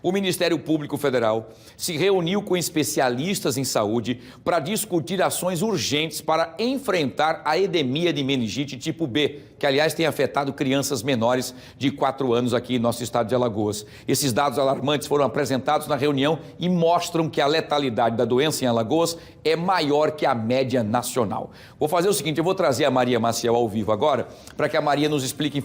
O Ministério Público Federal se reuniu com especialistas em saúde para discutir ações urgentes para enfrentar a endemia de meningite tipo B, que, aliás, tem afetado crianças menores de 4 anos aqui em nosso estado de Alagoas. Esses dados alarmantes foram apresentados na reunião e mostram que a letalidade da doença em Alagoas é maior que a média nacional. Vou fazer o seguinte, eu vou trazer a Maria Maciel ao vivo agora, para que a Maria nos explique,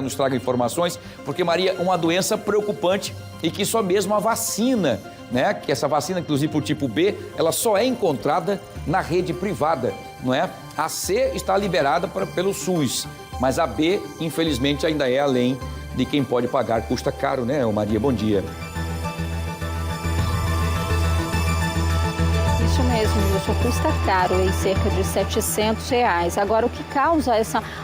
nos traga informações, porque, Maria, é uma doença preocupante e que só mesmo a vacina, né? Que essa vacina, inclusive para o tipo B, ela só é encontrada na rede privada, não é? A C está liberada pelo SUS, mas a B, infelizmente, ainda é além de quem pode pagar. Custa caro, né, Maria? Bom dia. Isso mesmo, Wilson, custa caro, em cerca de R$700. Agora, o que causa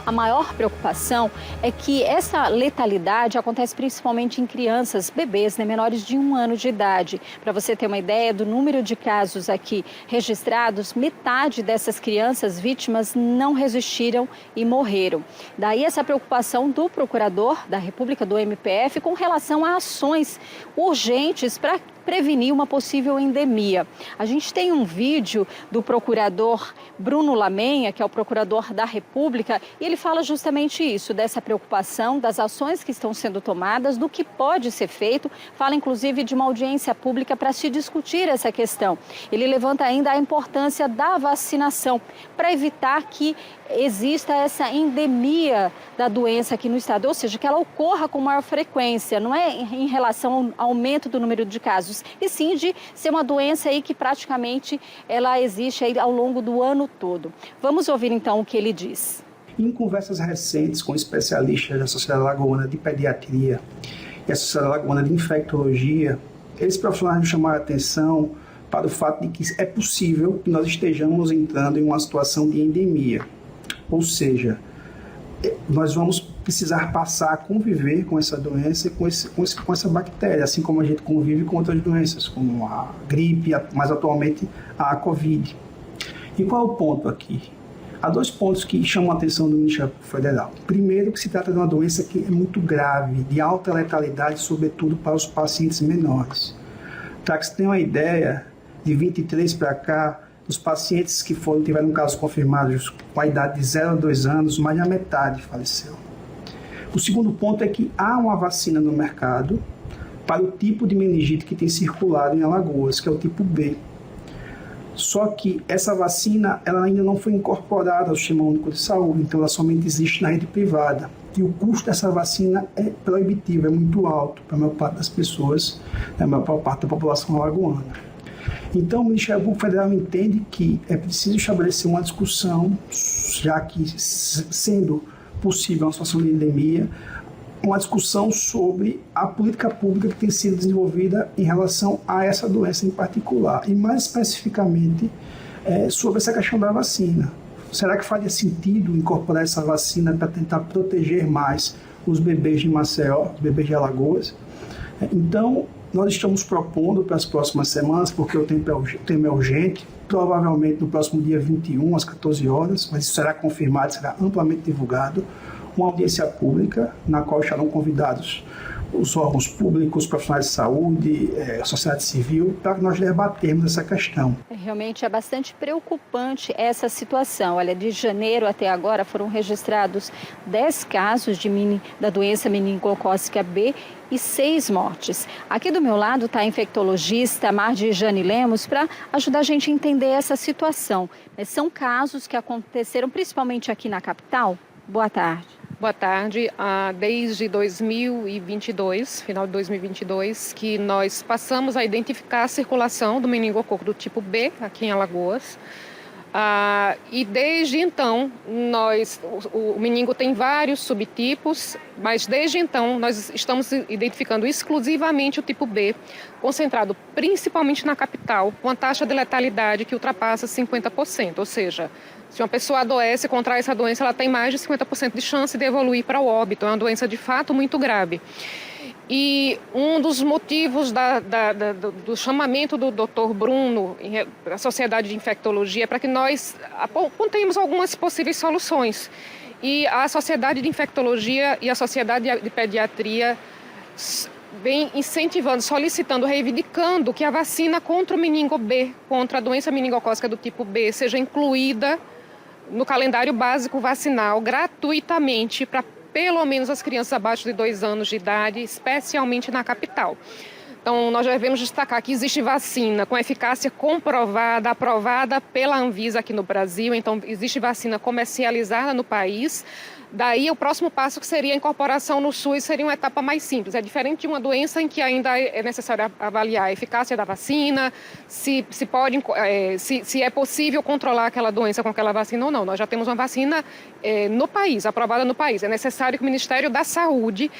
a maior preocupação é que essa letalidade acontece principalmente em crianças, bebês, né, menores de 1 ano de idade. Para você ter uma ideia do número de casos aqui registrados, metade dessas crianças vítimas não resistiram e morreram. Daí essa preocupação do procurador da República, do MPF, com relação a ações urgentes para prevenir uma possível endemia. A gente tem um vídeo do procurador Bruno Lamenha, que é o procurador da República, e ele fala justamente isso, dessa preocupação, das ações que estão sendo tomadas, do que pode ser feito, fala inclusive de uma audiência pública para se discutir essa questão. Ele levanta ainda a importância da vacinação, para evitar que exista essa endemia da doença aqui no estado, ou seja, que ela ocorra com maior frequência, não é em relação ao aumento do número de casos, e sim de ser uma doença aí que praticamente ela existe aí ao longo do ano todo. Vamos ouvir então o que ele diz. Em conversas recentes com especialistas da Sociedade Alagoana de Pediatria e a Sociedade Alagoana de Infectologia, eles profissionais nos chamaram a atenção para o fato de que é possível que nós estejamos entrando em uma situação de endemia. Ou seja, nós vamos precisar passar a conviver com essa doença e com essa bactéria, assim como a gente convive com outras doenças, como a gripe, mais atualmente a Covid. E qual é o ponto aqui? Há 2 pontos que chamam a atenção do Ministério Federal. Primeiro, que se trata de uma doença que é muito grave, de alta letalidade, sobretudo para os pacientes menores. Para que você tenha uma ideia, de 23 para cá, os pacientes que tiveram casos confirmados com a idade de 0 a 2 anos, mais da metade faleceu. O segundo ponto é que há uma vacina no mercado para o tipo de meningite que tem circulado em Alagoas, que é o tipo B. Só que essa vacina ela ainda não foi incorporada ao Sistema Único de Saúde, então ela somente existe na rede privada. E o custo dessa vacina é proibitivo, é muito alto para a maior parte das pessoas, a maior parte da população alagoana. Então, o Ministério Público Federal entende que é preciso estabelecer uma discussão, já que sendo possível uma situação de endemia, uma discussão sobre a política pública que tem sido desenvolvida em relação a essa doença em particular, e mais especificamente sobre essa questão da vacina. Será que faria sentido incorporar essa vacina para tentar proteger mais os bebês de Maceió, os bebês de Alagoas? Então, nós estamos propondo para as próximas semanas, porque o tempo é urgente, provavelmente no próximo dia 21, às 14 horas, mas isso será confirmado, será amplamente divulgado, uma audiência pública, na qual estarão convidados os órgãos públicos, profissionais de saúde, a sociedade civil, para que nós debatermos essa questão. Realmente é bastante preocupante essa situação. Olha, de janeiro até agora foram registrados 10 casos da doença meningocócica B e 6 mortes. Aqui do meu lado está a infectologista Marjane Lemos para ajudar a gente a entender essa situação. São casos que aconteceram principalmente aqui na capital? Boa tarde. Boa tarde. Desde 2022, final de 2022, que nós passamos a identificar a circulação do meningococo do tipo B aqui em Alagoas. E desde então, o meningo tem vários subtipos, mas desde então nós estamos identificando exclusivamente o tipo B, concentrado principalmente na capital, com a taxa de letalidade que ultrapassa 50%, ou seja, se uma pessoa adoece e contrai essa doença, ela tem mais de 50% de chance de evoluir para o óbito. É uma doença de fato muito grave. E um dos motivos do chamamento do Dr. Bruno, da Sociedade de Infectologia, é para que nós apontemos algumas possíveis soluções. E a Sociedade de Infectologia e a Sociedade de Pediatria vem incentivando, solicitando, reivindicando que a vacina contra o meningo B, contra a doença meningocócica do tipo B, seja incluída no calendário básico vacinal gratuitamente para pelo menos as crianças abaixo de 2 anos de idade, especialmente na capital. Então, nós devemos destacar que existe vacina com eficácia comprovada, aprovada pela Anvisa aqui no Brasil. Então, existe vacina comercializada no país. Daí, o próximo passo, que seria a incorporação no SUS, seria uma etapa mais simples. É diferente de uma doença em que ainda é necessário avaliar a eficácia da vacina, se é possível controlar aquela doença com aquela vacina ou não. Nós já temos uma vacina no país, aprovada no país. É necessário que o Ministério da Saúde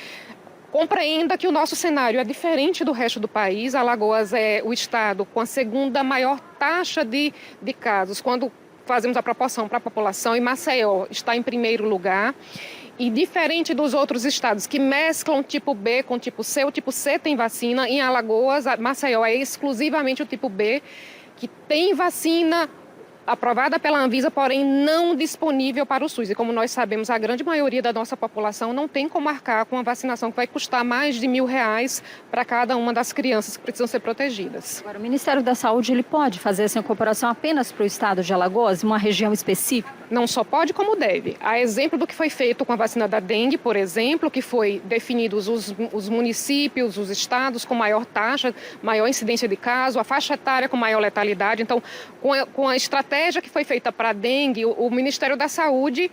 compreenda que o nosso cenário é diferente do resto do país. Alagoas é o estado com a segunda maior taxa de casos, quando fazemos a proporção para a população, e Maceió está em primeiro lugar. E diferente dos outros estados que mesclam tipo B com tipo C, o tipo C tem vacina, em Alagoas, Maceió é exclusivamente o tipo B, que tem vacina aprovada pela Anvisa, porém não disponível para o SUS. E como nós sabemos, a grande maioria da nossa população não tem como arcar com uma vacinação que vai custar mais de R$1.000 para cada uma das crianças que precisam ser protegidas. Agora, o Ministério da Saúde ele pode fazer essa incorporação apenas para o estado de Alagoas, uma região específica? Não só pode, como deve. A exemplo do que foi feito com a vacina da dengue, por exemplo, que foi definidos os municípios, os estados com maior taxa, maior incidência de caso, a faixa etária com maior letalidade. Então, com a estratégia que foi feita para a dengue, o Ministério da Saúde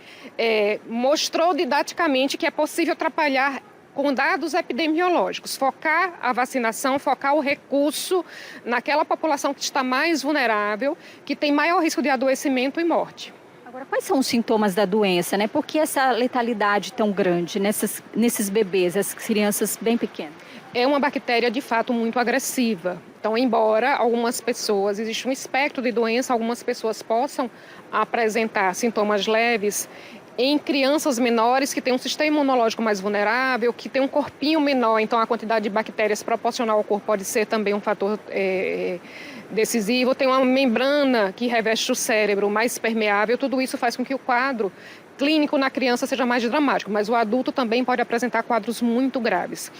mostrou didaticamente que é possível trabalhar com dados epidemiológicos, focar a vacinação, focar o recurso naquela população que está mais vulnerável, que tem maior risco de adoecimento e morte. Agora, quais são os sintomas da doença, né? Por que essa letalidade tão grande nesses bebês, essas crianças bem pequenas? É uma bactéria, de fato, muito agressiva. Então, embora algumas pessoas, existe um espectro de doença, algumas pessoas possam apresentar sintomas leves, em crianças menores que têm um sistema imunológico mais vulnerável, que tem um corpinho menor, então a quantidade de bactérias proporcional ao corpo pode ser também um fator decisivo. Tem uma membrana que reveste o cérebro mais permeável, tudo isso faz com que o quadro clínico na criança seja mais dramático, mas o adulto também pode apresentar quadros muito graves.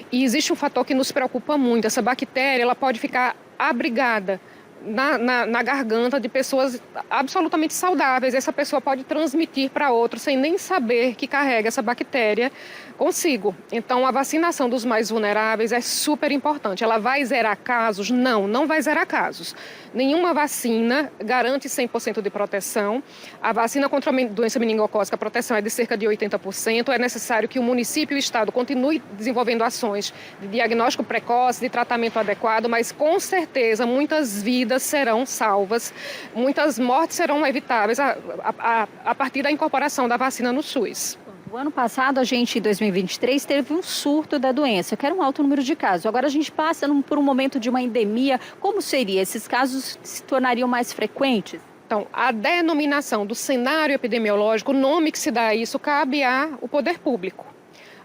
E existe um fator que nos preocupa muito, essa bactéria ela pode ficar abrigada na garganta de pessoas absolutamente saudáveis. Essa pessoa pode transmitir para outros sem nem saber que carrega essa bactéria consigo. Então, a vacinação dos mais vulneráveis é super importante. Ela vai zerar casos? Não, não vai zerar casos. Nenhuma vacina garante 100% de proteção. A vacina contra a doença meningocócica, a proteção é de cerca de 80%. É necessário que o município e o estado continue desenvolvendo ações de diagnóstico precoce, de tratamento adequado, mas com certeza muitas vidas serão salvas, muitas mortes serão evitáveis a partir da incorporação da vacina no SUS. O ano passado, a gente, em 2023, teve um surto da doença, que era um alto número de casos. Agora a gente passa por um momento de uma endemia. Como seria? Esses casos se tornariam mais frequentes? Então, a denominação do cenário epidemiológico, o nome que se dá a isso, cabe ao poder público.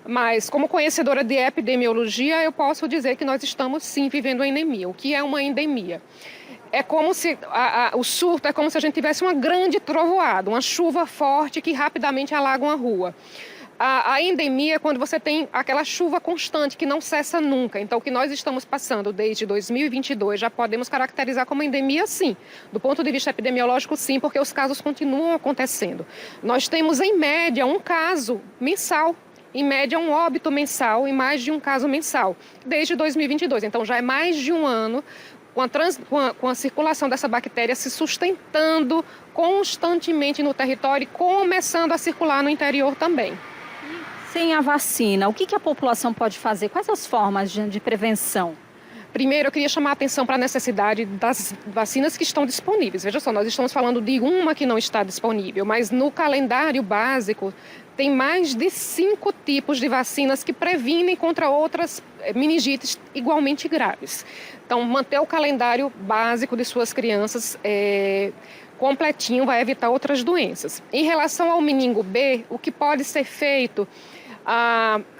Mas, como conhecedora de epidemiologia, eu posso dizer que nós estamos, sim, vivendo uma endemia. O que é uma endemia? É como se o surto é como se a gente tivesse uma grande trovoada, uma chuva forte que rapidamente alaga uma rua. A endemia é quando você tem aquela chuva constante que não cessa nunca. Então, o que nós estamos passando desde 2022 já podemos caracterizar como endemia, sim. Do ponto de vista epidemiológico, sim, porque os casos continuam acontecendo. Nós temos, em média, um caso mensal. Em média, um óbito mensal e mais de um caso mensal, desde 2022. Então, já é mais de um ano com a circulação dessa bactéria se sustentando constantemente no território e começando a circular no interior também. Sem a vacina, o que a população pode fazer? Quais as formas de prevenção? Primeiro, eu queria chamar a atenção para a necessidade das vacinas que estão disponíveis. Veja só, nós estamos falando de uma que não está disponível, mas no calendário básico tem mais de 5 tipos de vacinas que previnem contra outras meningites igualmente graves. Então, manter o calendário básico de suas crianças completinho vai evitar outras doenças. Em relação ao meningo B, o que pode ser feito,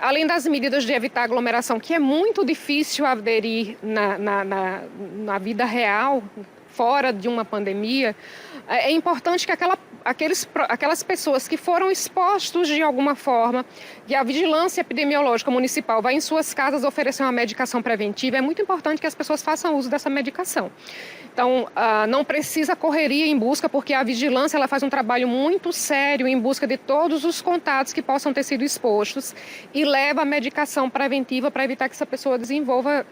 além das medidas de evitar aglomeração, que é muito difícil aderir na vida real, fora de uma pandemia, é importante que aquelas pessoas que foram expostos de alguma forma, e a vigilância epidemiológica municipal vai em suas casas oferecer uma medicação preventiva, é muito importante que as pessoas façam uso dessa medicação. Então, não precisa correria em busca, porque a vigilância ela faz um trabalho muito sério em busca de todos os contatos que possam ter sido expostos e leva a medicação preventiva para evitar que essa pessoa desenvolva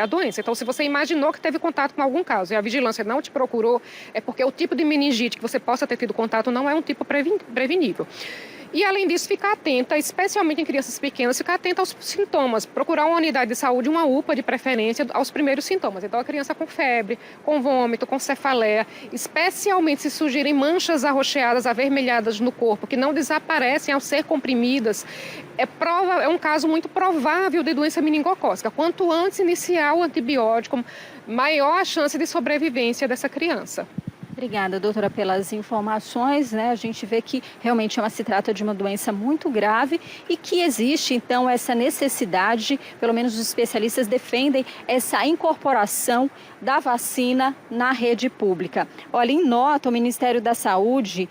a doença. Então, se você imaginou que teve contato com algum caso e a vigilância não te procurou, é porque o tipo de meningite que você possa ter tido contato não é um tipo prevenível. E, além disso, ficar atenta, especialmente em crianças pequenas, ficar atenta aos sintomas. Procurar uma unidade de saúde, uma UPA de preferência, aos primeiros sintomas. Então, a criança com febre, com vômito, com cefaleia, especialmente se surgirem manchas arroxeadas, avermelhadas no corpo, que não desaparecem ao ser comprimidas, é um caso muito provável de doença meningocócica. Quanto antes iniciar o antibiótico, maior a chance de sobrevivência dessa criança. Obrigada, doutora, pelas informações, né? A gente vê que realmente se trata de uma doença muito grave e que existe, então, essa necessidade, pelo menos os especialistas defendem essa incorporação da vacina na rede pública. Olha, em nota, o Ministério da Saúde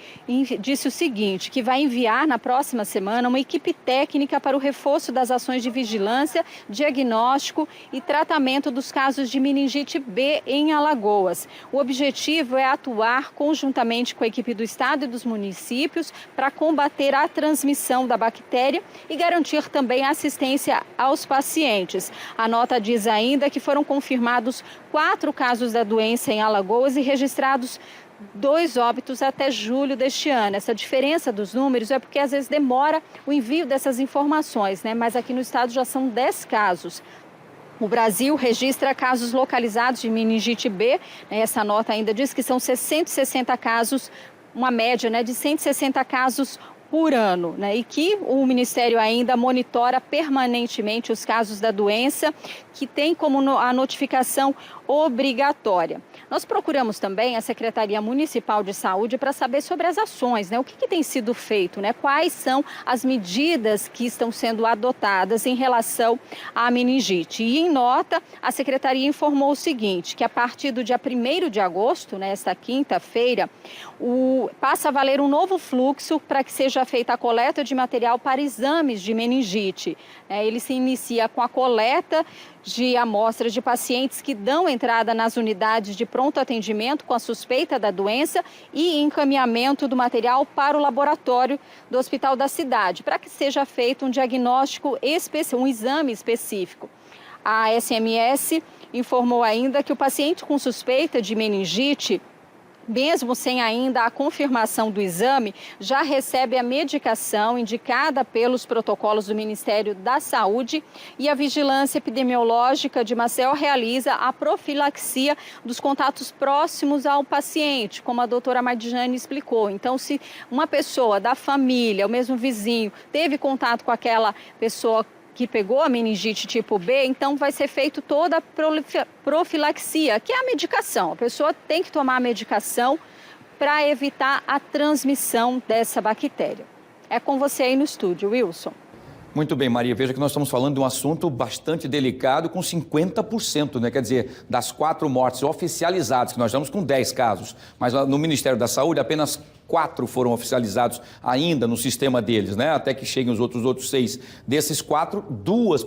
disse o seguinte, que vai enviar na próxima semana uma equipe técnica para o reforço das ações de vigilância, diagnóstico e tratamento dos casos de meningite B em Alagoas. O objetivo é atuar conjuntamente com a equipe do Estado e dos municípios para combater a transmissão da bactéria e garantir também assistência aos pacientes. A nota diz ainda que foram confirmados 4 casos da doença em Alagoas e registrados 2 óbitos até julho deste ano. Essa diferença dos números é porque às vezes demora o envio dessas informações, né? Mas aqui no estado já são 10 casos. O Brasil registra casos localizados de meningite B. Essa nota ainda diz que são 160 casos, uma média, né, de 160 casos por ano, né? E que o Ministério ainda monitora permanentemente os casos da doença, que tem como a notificação obrigatória. Nós procuramos também a Secretaria Municipal de Saúde para saber sobre as ações, né? O que tem sido feito, né? Quais são as medidas que estão sendo adotadas em relação à meningite. E em nota, a Secretaria informou o seguinte, que a partir do dia 1º de agosto, né, esta quinta-feira, passa a valer um novo fluxo para que seja feita a coleta de material para exames de meningite. Ele se inicia com a coleta de amostras de pacientes que dão entrada nas unidades de pronto atendimento com a suspeita da doença e encaminhamento do material para o laboratório do hospital da cidade, para que seja feito um diagnóstico específico, um exame específico. A SMS informou ainda que o paciente com suspeita de meningite, mesmo sem ainda a confirmação do exame, já recebe a medicação indicada pelos protocolos do Ministério da Saúde e a Vigilância Epidemiológica de Maceió realiza a profilaxia dos contatos próximos ao paciente, como a doutora Marjane explicou. Então, se uma pessoa da família, o mesmo vizinho, teve contato com aquela pessoa que pegou a meningite tipo B, então vai ser feito toda a profilaxia, que é a medicação. A pessoa tem que tomar a medicação para evitar a transmissão dessa bactéria. É com você aí no estúdio, Wilson. Muito bem, Maria. Veja que nós estamos falando de um assunto bastante delicado, com 50%, né? Quer dizer, das 4 mortes oficializadas, que nós estamos com 10 casos, mas no Ministério da Saúde apenas 4 foram oficializados ainda no sistema deles, né? Até que cheguem os outros 6. Desses 4, 2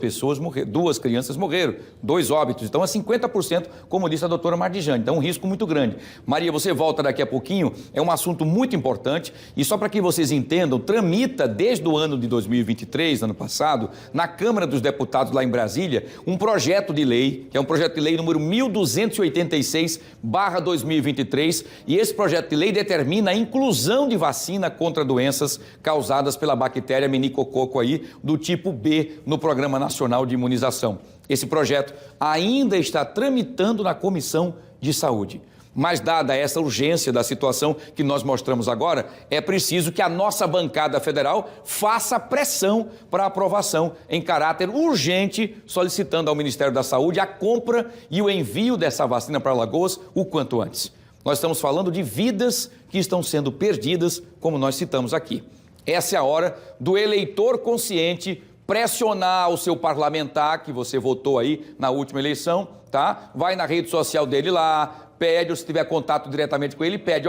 crianças morreram, 2 óbitos. Então é 50%, como disse a doutora Marjane. Então é um risco muito grande. Maria, você volta daqui a pouquinho, é um assunto muito importante e só para que vocês entendam, tramita desde o ano de 2023, ano passado, na Câmara dos Deputados lá em Brasília, um projeto de lei, que é um projeto de lei número 1286/2023, e esse projeto de lei determina a inclusão de vacina contra doenças causadas pela bactéria meningococo aí do tipo B no Programa Nacional de Imunização. Esse projeto ainda está tramitando na Comissão de Saúde. Mas, dada essa urgência da situação que nós mostramos agora, é preciso que a nossa bancada federal faça pressão para aprovação em caráter urgente, solicitando ao Ministério da Saúde a compra e o envio dessa vacina para Alagoas o quanto antes. Nós estamos falando de vidas que estão sendo perdidas, como nós citamos aqui. Essa é a hora do eleitor consciente pressionar o seu parlamentar, que você votou aí na última eleição, tá? Vai na rede social dele lá, pede, ou se tiver contato diretamente com ele, pede,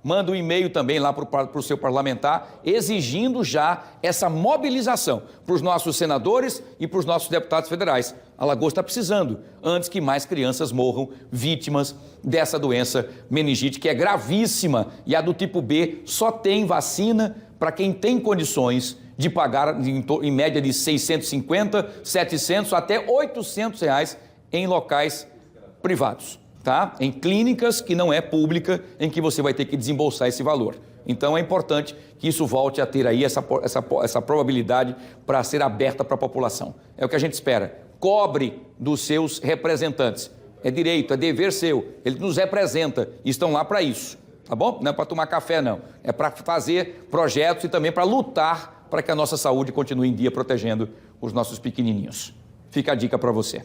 manda um e-mail também lá para o seu parlamentar, exigindo já essa mobilização para os nossos senadores e para os nossos deputados federais. Alagoas está precisando, antes que mais crianças morram vítimas dessa doença meningite, que é gravíssima, e a do tipo B só tem vacina para quem tem condições de pagar em média de 650, 700 até 800 reais em locais privados, tá? Em clínicas que não é pública, em que você vai ter que desembolsar esse valor. Então é importante que isso volte a ter aí essa probabilidade para ser aberta para a população. É o que a gente espera. Cobre dos seus representantes. É direito, é dever seu. Ele nos representa e estão lá para isso, tá bom? Não é para tomar café, não. É para fazer projetos e também para lutar para que a nossa saúde continue em dia protegendo os nossos pequenininhos. Fica a dica para você.